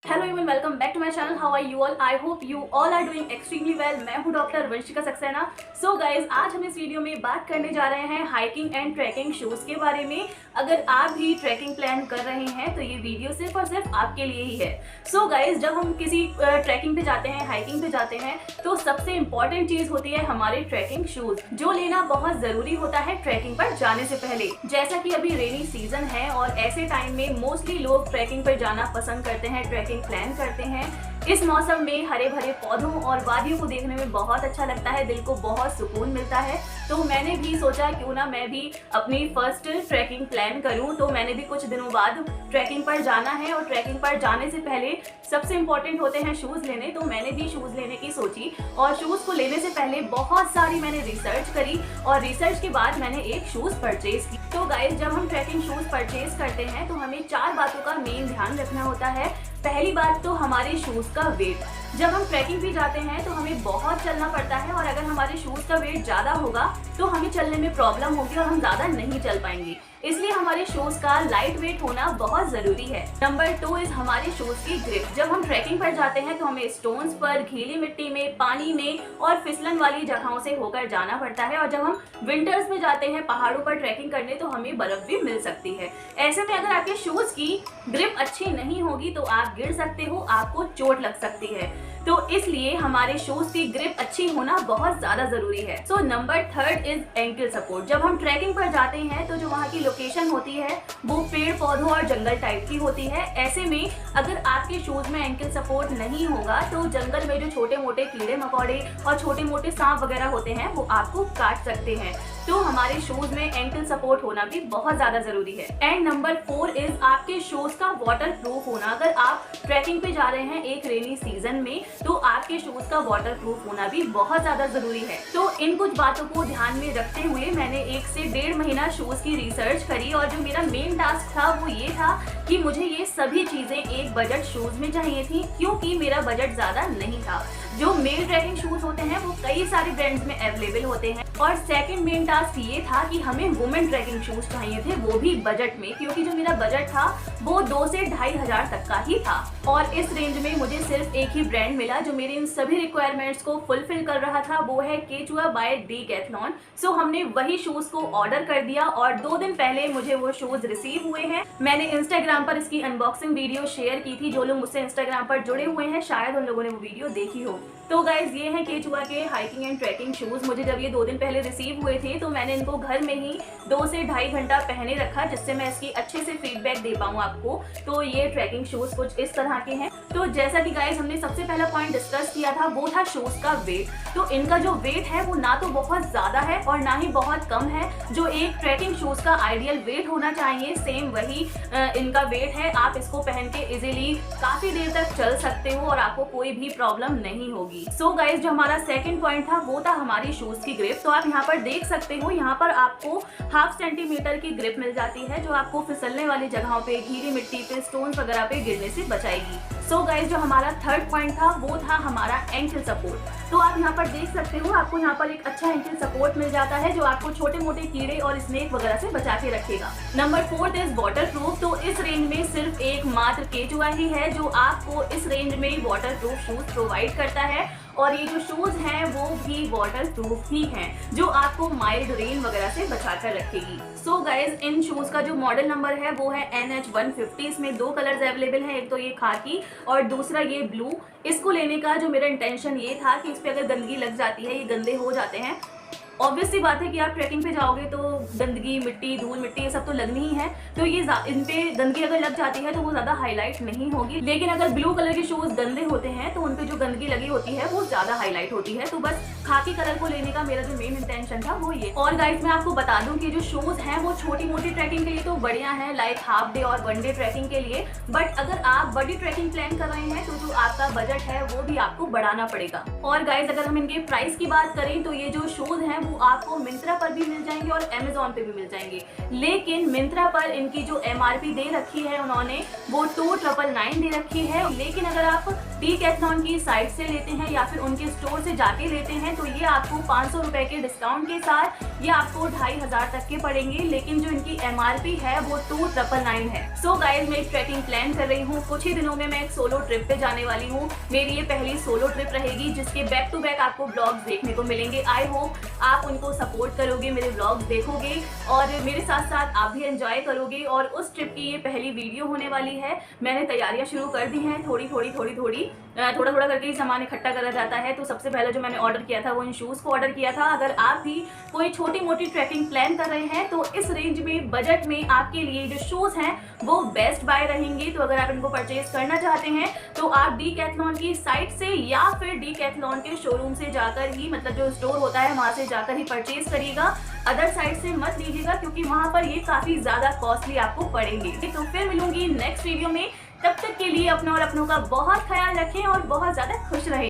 Hello everyone, welcome back to my channel. How are you all? I hope you all are doing extremely well. मैं हूं doctor Vanshika Saxena. So guys, आज हम इस video में बात करने जा रहे हैं हाइकिंग एंड ट्रैकिंग शूज़ के बारे में। अगर आप भी ट्रैकिंग प्लान कर रहे हैं तो ये वीडियो सिर्फ और सिर्फ आपके लिए ही है। सो गाइज, जब हम किसी ट्रैकिंग पे जाते हैं, हाइकिंग पे जाते हैं, तो सबसे इंपॉर्टेंट चीज़ होती है हमारे ट्रैकिंग शूज़, जो लेना बहुत ज़रूरी होता है ट्रैकिंग पर जाने से पहले। जैसा कि अभी रेनी सीजन है और ऐसे टाइम में मोस्टली लोग ट्रैकिंग पर जाना पसंद करते हैं, ट्रैकिंग प्लान करते हैं। इस मौसम में हरे भरे पौधों और वादियों को देखने में बहुत अच्छा लगता है, दिल को बहुत सुकून मिलता है। तो मैंने भी सोचा क्यों ना मैं भी अपनी फर्स्ट ट्रैकिंग प्लान करूं। तो मैंने भी कुछ दिनों बाद ट्रैकिंग पर जाना है और ट्रैकिंग पर जाने से पहले सबसे इम्पोर्टेंट होते हैं शूज़ लेने। तो मैंने भी शूज़ लेने की सोची और शूज़ को लेने से पहले बहुत सारी मैंने रिसर्च करी और रिसर्च के बाद मैंने एक शूज़ परचेज की। तो गाइस, जब हम ट्रैकिंग शूज़ परचेज करते हैं तो हमें 4 बातों का मेन ध्यान रखना होता है। पहली बात तो हमारे शूज़ का वेट। जब हम ट्रैकिंग पे जाते हैं तो हमें बहुत चलना पड़ता है और अगर हमारे शूज़ का वेट ज़्यादा होगा तो हमें चलने में प्रॉब्लम होगी और हम ज़्यादा नहीं चल पाएंगे। इसलिए हमारे शूज़ का लाइट वेट होना बहुत ज़रूरी है। नंबर 2 इज़ हमारे शूज़ की ग्रिप। जब हम ट्रैकिंग पर जाते हैं तो हमें स्टोन्स पर, गीली मिट्टी में, पानी में और फिसलन वाली जगहों से होकर जाना पड़ता है। और जब हम विंटर्स में जाते हैं पहाड़ों पर ट्रैकिंग करने तो हमें बर्फ़ भी मिल सकती है। ऐसे में अगर आपके शूज़ की ग्रिप अच्छी नहीं होगी तो आप गिर सकते हो, आपको चोट लग सकती है। तो इसलिए हमारे शूज़ की ग्रिप अच्छी होना बहुत ज़्यादा ज़रूरी है। So number 3 is ankle support. जब हम ट्रैकिंग पर जाते हैं तो जो वहाँ की लोकेशन होती है वो पेड़ पौधों और जंगल टाइप की होती है। ऐसे में अगर आपके शूज़ में एंकल सपोर्ट नहीं होगा तो जंगल में जो छोटे मोटे कीड़े मकोड़े और छोटे मोटे सांप वगैरह होते हैं वो आपको काट सकते हैं। तो हमारे शूज़ में एंकल सपोर्ट होना भी बहुत ज़्यादा ज़रूरी है। एंड नंबर 4 इज़ आपके शूज़ का वाटर प्रूफ होना। अगर आप ट्रैकिंग पे जा रहे हैं एक रेनी सीजन में तो आपके शूज़ का वाटर प्रूफ होना भी बहुत ज़्यादा ज़रूरी है। तो इन कुछ बातों को ध्यान में रखते हुए मैंने 1 से 1.5 महीना शूज़ की रिसर्च करी और जो मेरा मेन टास्क था वो ये था कि मुझे ये सभी चीज़ें एक बजट शूज़ में चाहिए थी, क्योंकि मेरा बजट ज़्यादा नहीं था। जो मेल ट्रैकिंग शूज़ होते हैं वो कई सारे ब्रांड्स में अवेलेबल होते हैं। और सेकंड मेन टास्क ये था कि हमें वुमेन ट्रैकिंग शूज़ चाहिए थे, वो भी बजट में, क्योंकि जो मेरा बजट था वो 2 से 2,500 तक का ही था। और इस रेंज में मुझे सिर्फ एक ही ब्रांड मिला जो मेरे इन सभी रिक्वायरमेंट्स को फुलफिल कर रहा था, वो है केचुआ बाय डीकैथलॉन। सो हमने वही शूज़ को ऑर्डर कर दिया और 2 दिन पहले मुझे वो शूज़ रिसीव हुए हैं। मैंने इंस्टाग्राम पर इसकी अनबॉक्सिंग वीडियो शेयर की थी। जो लोग मुझसे इंस्टाग्राम पर जुड़े हुए हैं शायद उन लोगों ने वो वीडियो देखी हो। तो गाइज, ये हैं केचुआ के हाइकिंग एंड ट्रैकिंग शूज़। मुझे जब ये 2 दिन पहले रिसीव हुए थे तो मैंने इनको घर में ही 2 से 2.5 घंटा पहने रखा, जिससे मैं इसकी अच्छे से फीडबैक दे पाऊँ आपको। तो ये ट्रैकिंग शूज़ कुछ इस तरह के हैं। तो जैसा कि गाइज हमने सबसे पहला पॉइंट डिस्कस किया था वो था शूज़ का वेट। तो इनका जो वेट है वो ना तो बहुत ज़्यादा है और ना ही बहुत कम है। जो एक ट्रैकिंग शूज़ का आइडियल वेट होना चाहिए सेम वही इनका वेट है। आप इसको पहन के इजीली काफ़ी देर तक चल सकते हो और आपको कोई भी प्रॉब्लम नहीं होगी। सो गाइज, जो हमारा सेकंड पॉइंट था वो था हमारी शूज़ की ग्रिप। तो आप यहाँ पर देख सकते हो, यहाँ पर आपको 1/2 सेंटीमीटर की ग्रिप मिल जाती है जो आपको फिसलने वाली जगहों पे, गीली मिट्टी पे, स्टोन्स वगैरह पे गिरने से बचाएगी। सो गाइज, जो हमारा थर्ड पॉइंट था वो था हमारा एंकल सपोर्ट। तो आप यहाँ पर देख सकते हो, आपको यहाँ पर एक अच्छा एंकल सपोर्ट मिल जाता है जो आपको छोटे मोटे कीड़े और स्नेक वगैरह से बचा के रखेगा। Number 4 is water proof. तो इस रेंज में सिर्फ एक मात्र केचुआ ही है जो आपको इस रेंज में वाटर प्रूफ शूज प्रोवाइड करता है। और ये जो शूज़ हैं वो भी वाटर प्रूफ ही हैं, जो आपको माइल्ड रेन वगैरह से बचा कर रखेगी। सो गाइज, इन शूज़ का जो मॉडल नंबर है वो है NH150। इसमें 2 कलर्स अवेलेबल हैं, एक तो ये खाकी और दूसरा ये ब्लू। इसको लेने का जो मेरा इंटेंशन ये था कि इस पर अगर गंदगी लग जाती है, ये गंदे हो जाते हैं। ऑब्वियस सी बात है कि आप ट्रैकिंग पे जाओगे तो गंदगी, मिट्टी, धूल मिट्टी ये सब तो लगनी ही है। तो ये इन पे गंदगी अगर लग जाती है तो वो ज़्यादा हाईलाइट नहीं होगी। लेकिन अगर ब्लू कलर के शूज़ गंदे होते हैं तो उन पे जो गंदगी लगी होती है वो ज़्यादा हाईलाइट होती है। तो बस खाकी कलर को लेने का मेरा जो मेन इंटेंशन था वो ये। और गाइस, मैं आपको बता दूं कि जो शूज़ हैं वो छोटी मोटी ट्रैकिंग के लिए तो बढ़िया है, लाइक हाफ डे और 1 डे ट्रैकिंग के लिए। बट अगर आप बड़ी ट्रैकिंग प्लान कर रहे हैं तो जो आपका बजट है वो भी आपको बढ़ाना पड़ेगा। और गाइस, अगर हम इनके प्राइस की बात करें तो ये जो शूज़ हैं वो आपको मिंत्रा पर भी मिल जाएंगे और अमेजोन पे भी मिल जाएंगे। लेकिन मिंत्रा पर इनकी जो MRP दे रखी है उन्होंने वो 2999 दे रखी है। लेकिन अगर आप डीकैथलॉन की साइट से लेते हैं या फिर उनके स्टोर से जाके लेते हैं तो ये आपको 500 रुपए के डिस्काउंट के साथ ये आपको 2500 तक के पड़ेंगे। लेकिन जो इनकी MRP है वो 2999 है। सो गाइज मैं एक ट्रैकिंग प्लान कर रही हूँ। कुछ ही दिनों में मैं एक सोलो ट्रिप पे जाने वाली हूँ। मेरी ये पहली सोलो ट्रिप रहेगी जिसके बैक टू बैक आपको ब्लॉग्स देखने को मिलेंगे। आई होप आप उनको सपोर्ट करोगे, मेरे ब्लॉग्स देखोगे और मेरे साथ साथ आप भी एंजॉय करोगे। और उस ट्रिप की ये पहली वीडियो होने वाली है। मैंने तैयारियां शुरू कर दी हैं, थोड़ा थोड़ा करके ही सामान इकट्ठा करा जाता है। तो सबसे पहले जो मैंने ऑर्डर किया था वो इन शूज़ को ऑर्डर किया था। अगर आप भी कोई छोटी मोटी ट्रैकिंग प्लान कर रहे हैं तो इस रेंज में बजट में आपके लिए जो शूज़ हैं वो बेस्ट बाय रहेंगे। तो अगर आप इनको परचेज करना चाहते हैं तो आप डीकैथलॉन की साइट से या फिर डीकैथलॉन के शोरूम से जाकर ही, मतलब जो स्टोर होता है वहां से जाकर ही परचेज करिएगा। अदर साइट से मत लीजिएगा क्योंकि वहां पर ये काफी ज्यादा कॉस्टली आपको पड़ेंगे। तो फिर मिलूंगी नेक्स्ट वीडियो में। तब तक के लिए अपना और अपनों का बहुत ख्याल रखें और बहुत ज्यादा खुश रहें।